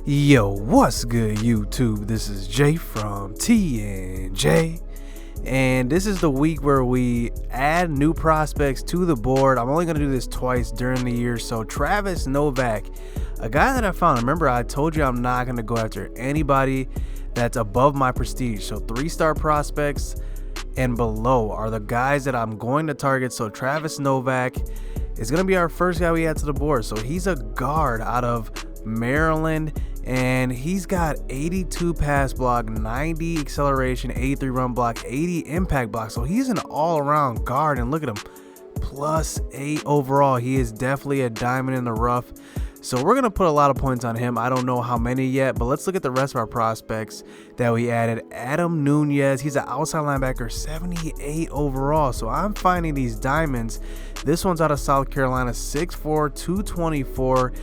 Yo, what's good, YouTube? This is Jay from Ncaa, and this is the week where we add new prospects to the board. I'm only going to do this twice during the year. So Travis Novak, a guy that I found. Remember, I told you I'm not going to go after anybody that's above my prestige. So 3-star prospects and below are the guys that I'm going to target. So Travis Novak is going to be our first guy we add to the board. So he's a guard out of Maryland, and he's got 82 pass block, 90 acceleration, 83 run block, 80 impact block. So he's an all-around guard, and look at him, +8 overall. He is definitely a diamond in the rough. So we're going to put a lot of points on him. I don't know how many yet, but let's look at the rest of our prospects that we added. Adam Nunez, he's an outside linebacker, 78 overall. So I'm finding these diamonds. This one's out of South Carolina, 6'4", 224,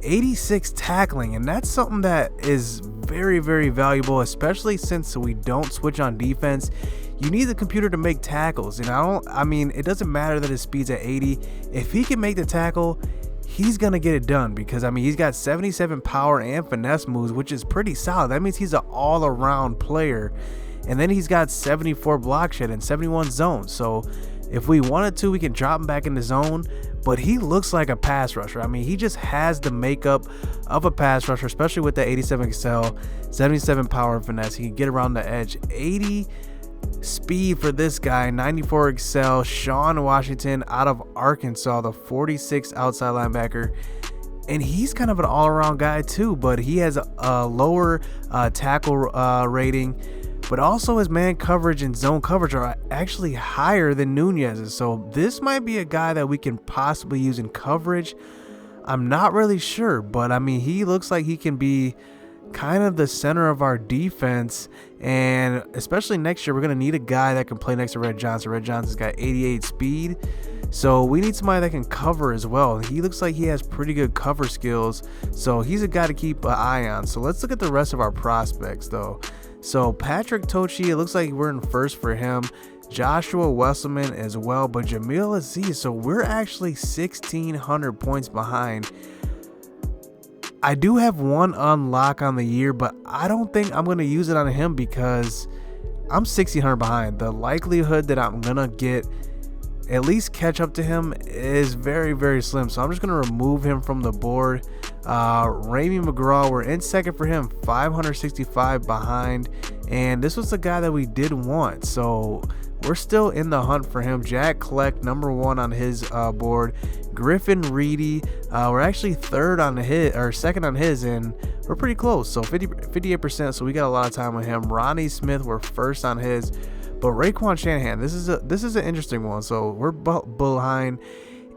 86 tackling, and that's something that is very, very valuable, especially since we don't switch on defense. You need the computer to make tackles, and I mean, it doesn't matter that his speed's at 80. If he can make the tackle, he's gonna get it done, because I mean, he's got 77 power and finesse moves, which is pretty solid. That means he's an all-around player. And then he's got 74 block shed and 71 zone. So if we wanted to, we can drop him back in the zone, but he looks like a pass rusher. I mean, he just has the makeup of a pass rusher, especially with that 87 excel, 77 power and finesse. He can get around the edge. 80 speed for this guy, 94 excel. Sean Washington out of Arkansas, the 46 outside linebacker. And he's kind of an all-around guy too, but he has a lower tackle rating. But also his man coverage and zone coverage are actually higher than Nunez's. So this might be a guy that we can possibly use in coverage. I'm not really sure, but I mean, he looks like he can be kind of the center of our defense. And especially next year, we're going to need a guy that can play next to Red Johnson. Red Johnson's got 88 speed. So we need somebody that can cover as well. He looks like he has pretty good cover skills. So he's a guy to keep an eye on. So let's look at the rest of our prospects though. So Patrick Tochi, it looks like we're in first for him. Joshua Wesselman as well, but Jamil Aziz. So we're actually 1,600 points behind. I do have one unlock on the year, but I don't think I'm going to use it on him because I'm 1,600 behind. The likelihood that I'm going to get at least catch up to him is very, very slim. So I'm just going to remove him from the board. Ramey McGraw, we're in second for him, 565 behind, and this was the guy that we did want, so we're still in the hunt for him. Jack Kleck, number 1 on his board. Griffin Reedy, we're actually second on his, and we're pretty close, so 58%, so we got a lot of time with him. Ronnie Smith, we're first on his. But Raekwon Shanahan, this is an interesting one. So we're behind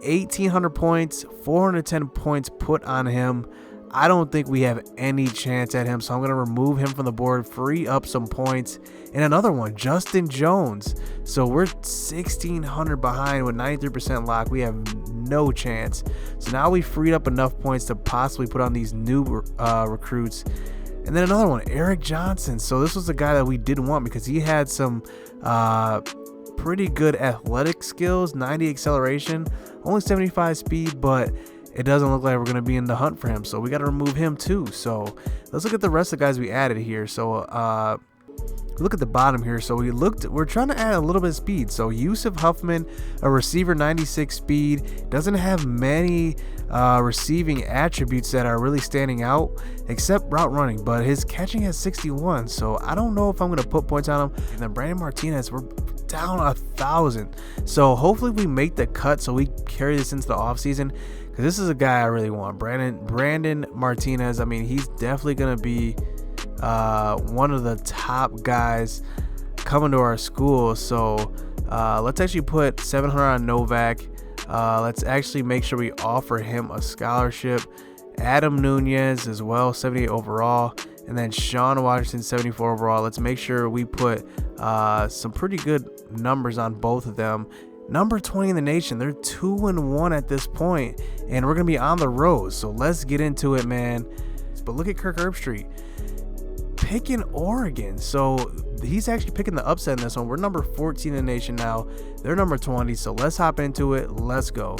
1,800 points, 410 points put on him. I don't think we have any chance at him, so I'm going to remove him from the board, free up some points. And another one, Justin Jones. So we're 1,600 behind with 93% lock. We have no chance. So now we freed up enough points to possibly put on these new recruits. And then another one, Eric Johnson. So this was the guy that we didn't want because he had some pretty good athletic skills, 90 acceleration, only 75 speed, but it doesn't look like we're going to be in the hunt for him. So we got to remove him too. So let's look at the rest of the guys we added here. So look at the bottom here. So we're trying to add a little bit of speed. So Yusuf Huffman, a receiver, 96 speed, doesn't have many receiving attributes that are really standing out except route running, but his catching has 61. So I don't know if I'm going to put points on him. And then Brandon Martinez, we're down 1,000. So hopefully we make the cut so we carry this into the offseason, because this is a guy I really want. Brandon Martinez, I mean, he's definitely going to be one of the top guys coming to our school. So let's actually put 700 on Novak. Let's actually make sure we offer him a scholarship. Adam Nunez as well, 78 overall, and then Sean Washington, 74 overall. Let's make sure we put some pretty good numbers on both of them. Number 20 in the nation. They're 2-1 at this point, and we're gonna be on the road. So let's get into it, man. But look at Kirk Herbstreit picking Oregon. So he's actually picking the upset in this one. We're number 14 in the nation now. They're number 20. So let's hop into it. Let's go.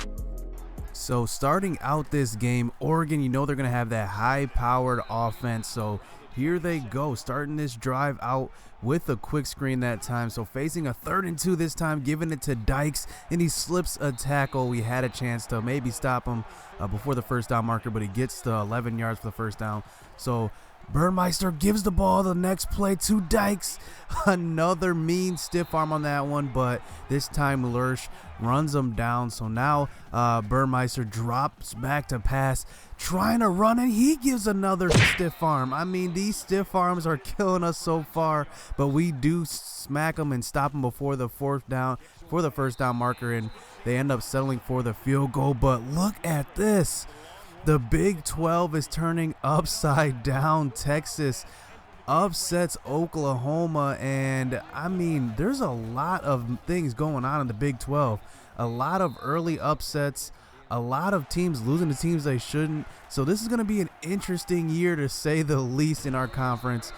So starting out this game, Oregon, you know they're going to have that high-powered offense. So here they go, starting this drive out with a quick screen that time. So facing a 3rd and 2 this time, giving it to Dykes, and he slips a tackle. We had a chance to maybe stop him before the first down marker, but he gets the 11 yards for the first down. So Burmeister gives the ball the next play to Dykes. Another mean stiff arm on that one, but this time Lurch runs him down. So now Burmeister drops back to pass, trying to run, and he gives another stiff arm. I mean, these stiff arms are killing us so far, but we do smack them and stop them before the first down marker, and they end up settling for the field goal. But look at this. The Big 12 is turning upside down. Texas upsets Oklahoma, and I mean, there's a lot of things going on in the Big 12. A lot of early upsets, a lot of teams losing to teams they shouldn't. So this is going to be an interesting year, to say the least, in our conference.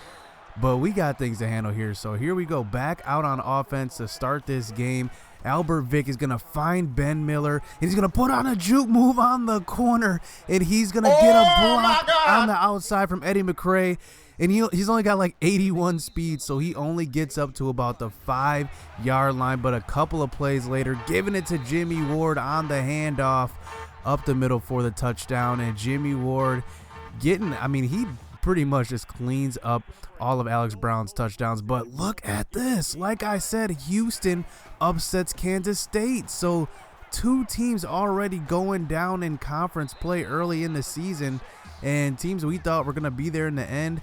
But we got things to handle here. So here we go, back out on offense to start this game. Albert Vick is going to find Ben Miller, and he's going to put on a juke move on the corner, and he's going to get a block on the outside from Eddie McRae. And he's only got like 81 speed, so he only gets up to about the 5-yard line. But a couple of plays later, giving it to Jimmy Ward on the handoff up the middle for the touchdown. And Jimmy Ward he pretty much just cleans up all of Alex Brown's touchdowns. But look at this. Like I said, Houston upsets Kansas State. So 2 teams already going down in conference play early in the season, and teams we thought were going to be there in the end.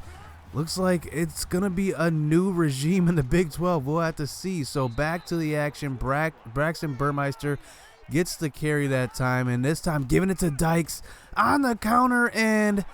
Looks like it's going to be a new regime in the Big 12. We'll have to see. So back to the action. Braxton Burmeister gets the carry that time, and this time giving it to Dykes on the counter, and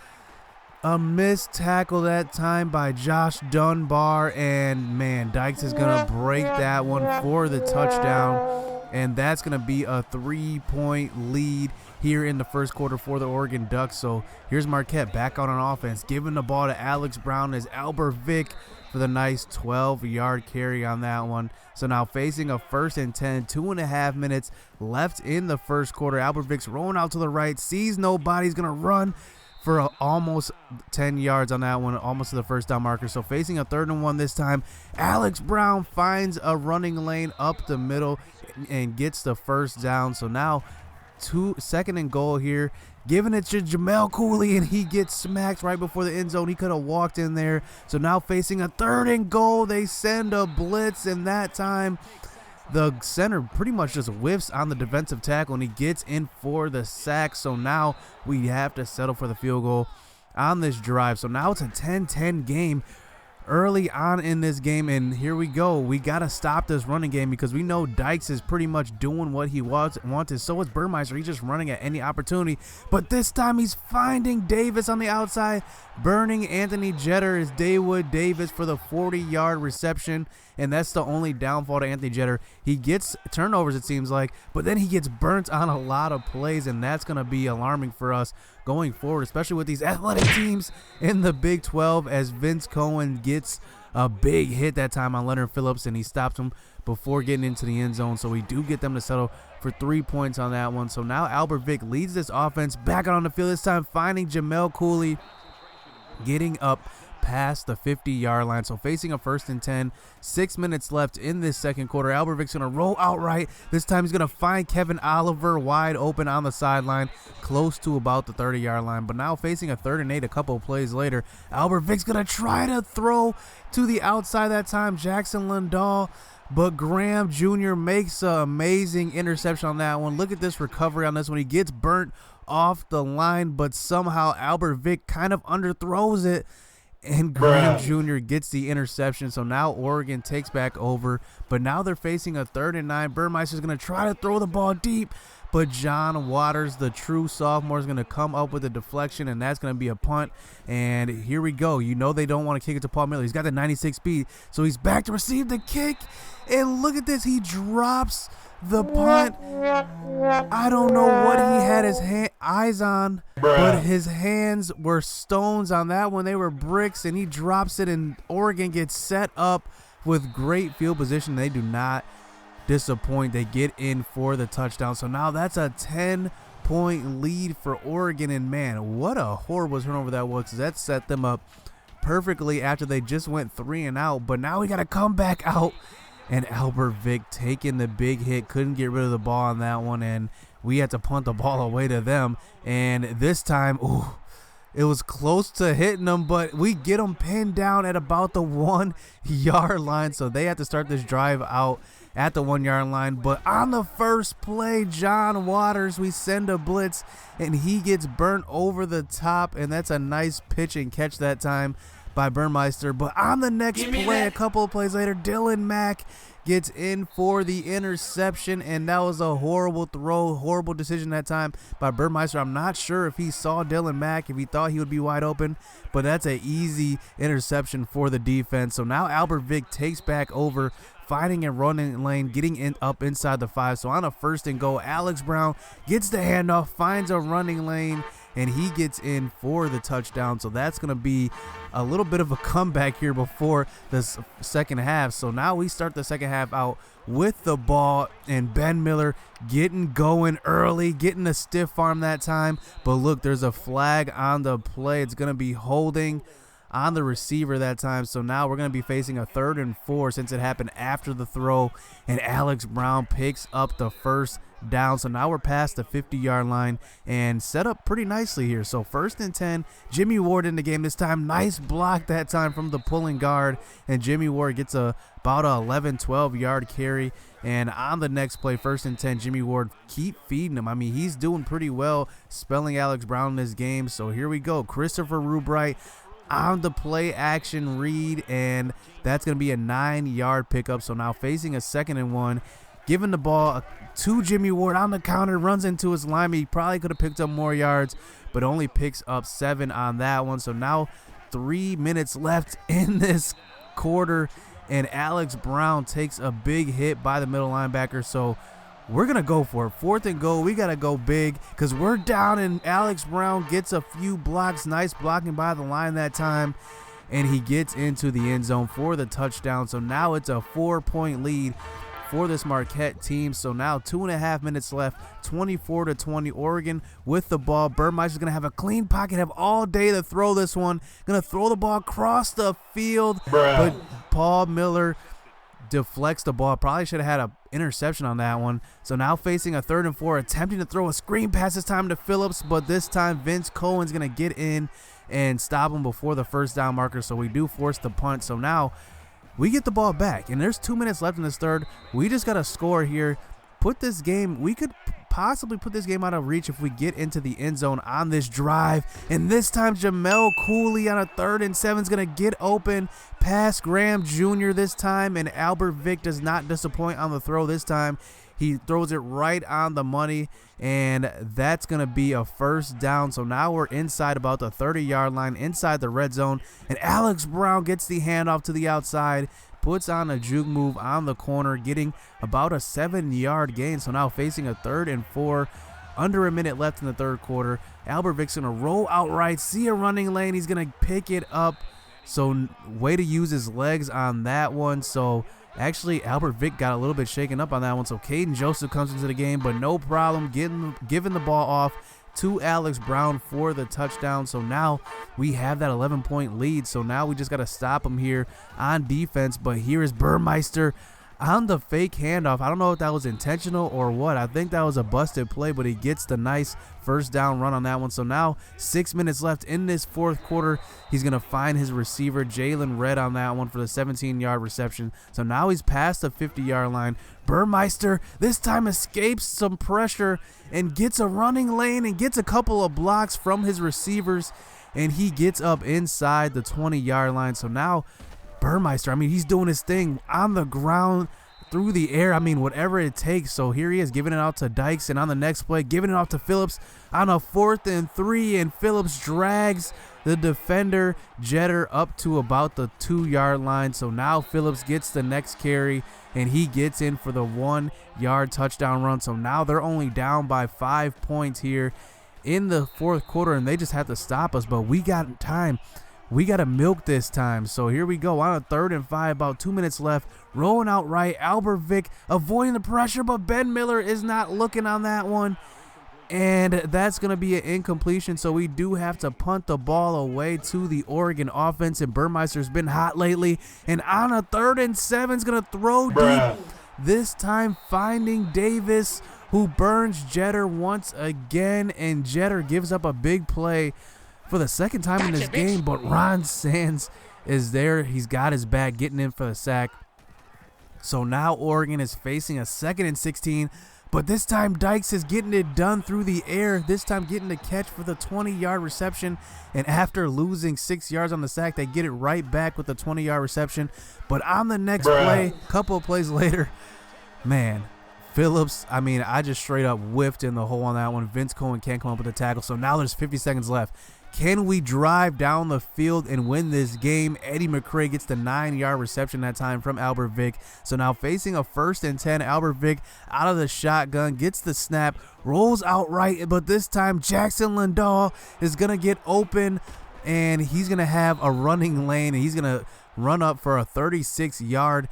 a missed tackle that time by Josh Dunbar, and man, Dykes is going to break that one for the touchdown, and that's going to be a 3-point lead here in the first quarter for the Oregon Ducks. So here's Marquette back out on offense, giving the ball to Alex Brown as Albert Vick for the nice 12-yard carry on that one. So now facing a 1st and 10, 2.5 minutes left in the first quarter. Albert Vick's rolling out to the right, sees nobody, he's going to run for almost 10 yards on that one, almost to the first down marker. So facing a 3rd and 1 this time, Alex Brown finds a running lane up the middle and gets the first down. So now 2nd and goal here, giving it to Jamel Cooley, and he gets smacked right before the end zone. He could have walked in there. So now facing a 3rd and goal, they send a blitz, and that time the center pretty much just whiffs on the defensive tackle, and he gets in for the sack. So now we have to settle for the field goal on this drive. So now it's a 10-10 game early on in this game, and here we go. We got to stop this running game because we know Dykes is pretty much doing what he wanted. So is Burmeister. He's just running at any opportunity, but this time he's finding Davis on the outside, burning Anthony Jeter as Daywood Davis for the 40-yard reception, and that's the only downfall to Anthony Jeter. He gets turnovers, it seems like, but then he gets burnt on a lot of plays, and that's going to be alarming for us going forward, especially with these athletic teams in the Big 12, as Vince Cohen gets a big hit that time on Leonard Phillips, and he stops him before getting into the end zone. So we do get them to settle for 3 points on that one. So now Albert Vick leads this offense back out on the field, this time finding Jamel Cooley, getting up past the 50-yard line. So facing a 1st and 10, 6 minutes left in this second quarter. Albert Vick's going to roll outright. This time he's going to find Kevin Oliver wide open on the sideline, close to about the 30-yard line. But now facing a 3rd and 8 a couple of plays later, Albert Vick's going to try to throw to the outside that time, Jackson Lindahl, but Graham Jr. makes an amazing interception on that one. Look at this recovery on this one. He gets burnt off the line, but somehow Albert Vick kind of underthrows it, and Graham Jr. gets the interception. So now Oregon takes back over, but now they're facing a 3rd and 9. Burmeister's going to try to throw the ball deep, but John Waters, the true sophomore, is going to come up with a deflection, and that's going to be a punt. And here we go. You know they don't want to kick it to Paul Miller. He's got the 96 speed, so he's back to receive the kick. And look at this. He drops the punt. I don't know what he had his eyes on, but his hands were stones on that one. They were bricks, and he drops it, and Oregon gets set up with great field position. They do not disappoint. They get in for the touchdown. So now that's a 10 3-point lead for Oregon. And man, what a horrible turnover that was. That set them up perfectly after they just went 3 and out. But now we got to come back out. And Albert Vick taking the big hit, couldn't get rid of the ball on that one, and we had to punt the ball away to them. And this time, ooh, it was close to hitting them, but we get them pinned down at about the 1-yard line, so they have to start this drive out at the 1-yard line. But on the first play, John Waters, we send a blitz, and he gets burnt over the top, and that's a nice pitch and catch that time by Burmeister. But on the next play, a couple of plays later, Dylan Mack gets in for the interception, and that was a horrible throw, horrible decision that time by Burmeister. I'm not sure if he saw Dylan Mack, if he thought he would be wide open, but that's an easy interception for the defense. So now Albert Vick takes back over, finding a running lane, getting up inside the 5. So on a 1st and goal, Alex Brown gets the handoff, finds a running lane, and he gets in for the touchdown. So that's going to be a little bit of a comeback here before the second half. So now we start the second half out with the ball, and Ben Miller getting going early, getting a stiff arm that time. But look, there's a flag on the play. It's going to be holding on the receiver that time. So now we're going to be facing a 3rd and 4 since it happened after the throw, and Alex Brown picks up the first down. So now we're past the 50-yard line and set up pretty nicely here. So 1st and 10, Jimmy Ward in the game this time. Nice block that time from the pulling guard, and Jimmy Ward gets about a 11-12 yard carry. And on the next play, 1st and 10, Jimmy Ward, keep feeding him. I mean, he's doing pretty well spelling Alex Brown in this game. So here we go, Christopher Rubright on the play action read, and that's going to be a 9-yard pickup. So now facing a 2nd and 1, giving the ball to Jimmy Ward on the counter, runs into his lineman. He probably could have picked up more yards, but only picks up 7 on that one. So now 3 minutes left in this quarter, and Alex Brown takes a big hit by the middle linebacker. So we're going to go for it. 4th and goal. We got to go big because we're down, and Alex Brown gets a few blocks. Nice blocking by the line that time, and he gets into the end zone for the touchdown. So now it's a 4-point lead for this Marquette team. So now 2.5 minutes left, 24-20, Oregon with the ball. Burmeister's going to have a clean pocket, have all day to throw this one. Going to throw the ball across the field, but Paul Miller deflects the ball. Probably should have had an interception on that one. So now facing a 3rd and 4, attempting to throw a screen pass this time to Phillips, but this time Vince Cohen's going to get in and stop him before the first down marker. So we do force the punt. So now we get the ball back, and there's 2 minutes left in this third. We just got to score here. Put this game, we could possibly put this game out of reach if we get into the end zone on this drive. And this time Jamel Cooley on a 3rd and 7 is going to get open past Graham Jr. this time, and Albert Vick does not disappoint on the throw this time. He throws it right on the money, and that's going to be a 1st down. So now we're inside about the 30-yard line, inside the red zone, and Alex Brown gets the handoff to the outside, puts on a juke move on the corner, getting about a 7-yard gain. So now facing a 3rd and 4, under a minute left in the third quarter. Albert Vick's going to roll outright, see a running lane. He's going to pick it up. So way to use his legs on that one. So actually, Albert Vick got a little bit shaken up on that one. So Caden Joseph comes into the game, but no problem giving the ball off to Alex Brown for the touchdown. So now we have that 11-point lead. So now we just got to stop him here on defense. But here is Burmeister on the fake handoff. I don't know if that was intentional or what. I think that was a busted play, but he gets the nice first down run on that one. So now 6 minutes left in this fourth quarter. He's going to find his receiver, Jalen Red, on that one for the 17-yard reception. So now he's past the 50-yard line. Burmeister this time escapes some pressure and gets a running lane and gets a couple of blocks from his receivers, and he gets up inside the 20-yard line. So now Burmeister, I mean, he's doing his thing on the ground, through the air, I mean, whatever it takes. So here he is giving it out to Dykes, and on the next play, giving it off to Phillips on a 4th and 3, and Phillips drags the defender, Jeter, up to about the 2-yard line. So now Phillips gets the next carry, and he gets in for the 1-yard touchdown run. So now they're only down by 5 points here in the fourth quarter, and they just have to stop us, but we got time. We got to milk this time. So here we go on a 3rd and 5, about 2 minutes left. Rolling out right, Albert Vick avoiding the pressure, but Ben Miller is not looking on that one. And that's going to be an incompletion, so we do have to punt the ball away to the Oregon offense. And Burmeister's been hot lately. And on a 3rd and 7, is going to throw deep. This time finding Davis, who burns Jeter once again. And Jeter gives up a big play for the second time in this game. But Ron Sands is there. He's got his back, getting in for the sack. So now Oregon is facing a 2nd and 16. But this time Dykes is getting it done through the air, this time getting the catch for the 20-yard reception. And after losing 6 yards on the sack, they get it right back with the 20-yard reception. But on the next play, couple of plays later, man, Phillips, I just straight up whiffed in the hole on that one. Vince Cohen can't come up with a tackle. So now there's 50 seconds left. Can we drive down the field and win this game? Eddie McCray gets the 9-yard reception that time from Albert Vick. So now facing a 1st and 10, Albert Vick out of the shotgun, gets the snap, rolls out right, but this time Jackson Lindahl is going to get open, and he's going to have a running lane, and he's going to run up for a 36-yard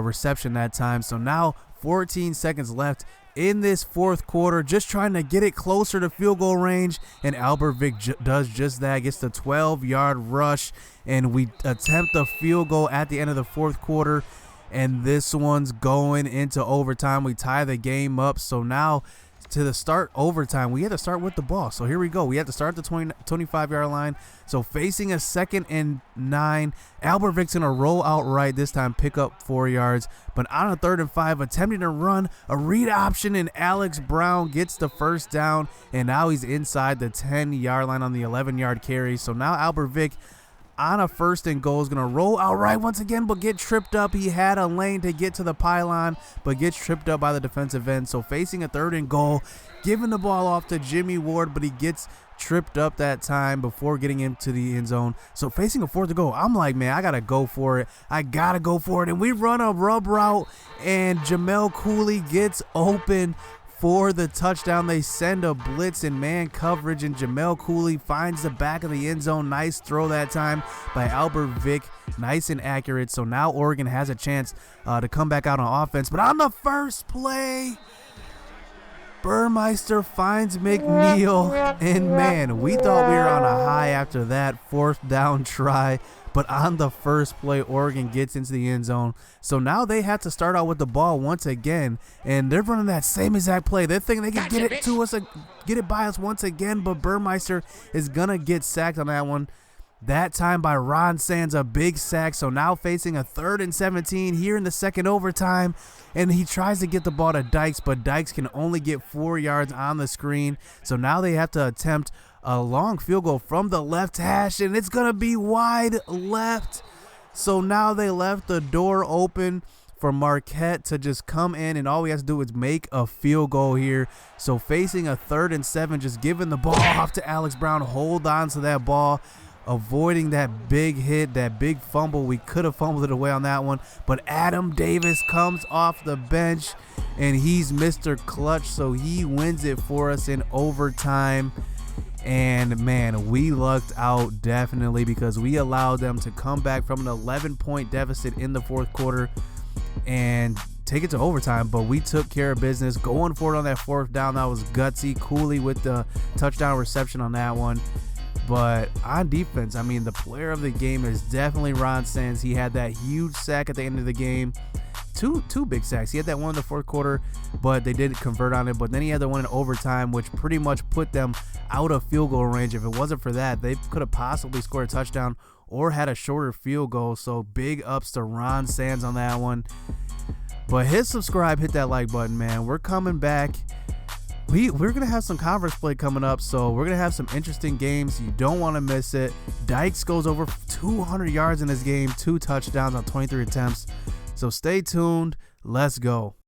reception that time. So now 14 seconds left in this 4th quarter, just trying to get it closer to field goal range, and Albert Vick does just that, gets the 12-yard rush, and we attempt the field goal at the end of the 4th quarter, and this one's going into overtime. We tie the game up, so now to the start overtime, we had to start with the ball. So here we go. We have to start at the 25-yard line. So facing a 2nd and 9, Albert Vick's going to roll out right, this time pick up 4 yards. But on a 3rd and 5, attempting to run a read option, and Alex Brown gets the 1st down. And now he's inside the 10-yard line on the 11-yard carry. So now Albert Vick on a 1st and goal is going to roll out right once again, but get tripped up. He had a lane to get to the pylon, but gets tripped up by the defensive end. So facing a 3rd and goal, giving the ball off to Jimmy Ward, but he gets tripped up that time before getting into the end zone. So facing a 4th and goal, I'm like, man, I got to go for it. And we run a rub route, and Jamel Cooley gets open for the touchdown. They send a blitz in man coverage, and Jamel Cooley finds the back of the end zone. Nice throw that time by Albert Vick, nice and accurate. So now Oregon has a chance to come back out on offense. But on the first play, Burmeister finds McNeil, and man, we thought we were on a high after that 4th down try. But on the first play, Oregon gets into the end zone. So now they have to start out with the ball once again, and they're running that same exact play. They're thinking they can get it to us, get it by us once again, but Burmeister is going to get sacked on that one. That time by Ron Sands, a big sack. So now facing a 3rd and 17 here in the 2nd overtime, and he tries to get the ball to Dykes, but Dykes can only get 4 yards on the screen. So now they have to attempt a long field goal from the left hash, and it's going to be wide left. So now they left the door open for Marquette to just come in, and all we have to do is make a field goal here. So facing a 3rd and 7, just giving the ball off to Alex Brown, hold on to that ball, avoiding that big hit, that big fumble. We could have fumbled it away on that one, but Adam Davis comes off the bench, and he's Mr. Clutch, so he wins it for us in overtime. And man, we lucked out definitely, because we allowed them to come back from an 11-point deficit in the 4th quarter and take it to overtime. But we took care of business, going for it on that 4th down. That was gutsy. Cooley with the touchdown reception on that one. But on defense, the player of the game is definitely Ron Sands. He had that huge sack at the end of the game. Two big sacks. He had that one in the 4th quarter, but they didn't convert on it. But then he had the one in overtime, which pretty much put them out of field goal range. If it wasn't for that, they could have possibly scored a touchdown or had a shorter field goal. So big ups to Ron Sands on that one. But hit subscribe, hit that like button, man. We're coming back. We're going to have some conference play coming up, so we're going to have some interesting games. You don't want to miss it. Dykes goes over 200 yards in this game, 2 touchdowns on 23 attempts. So stay tuned. Let's go.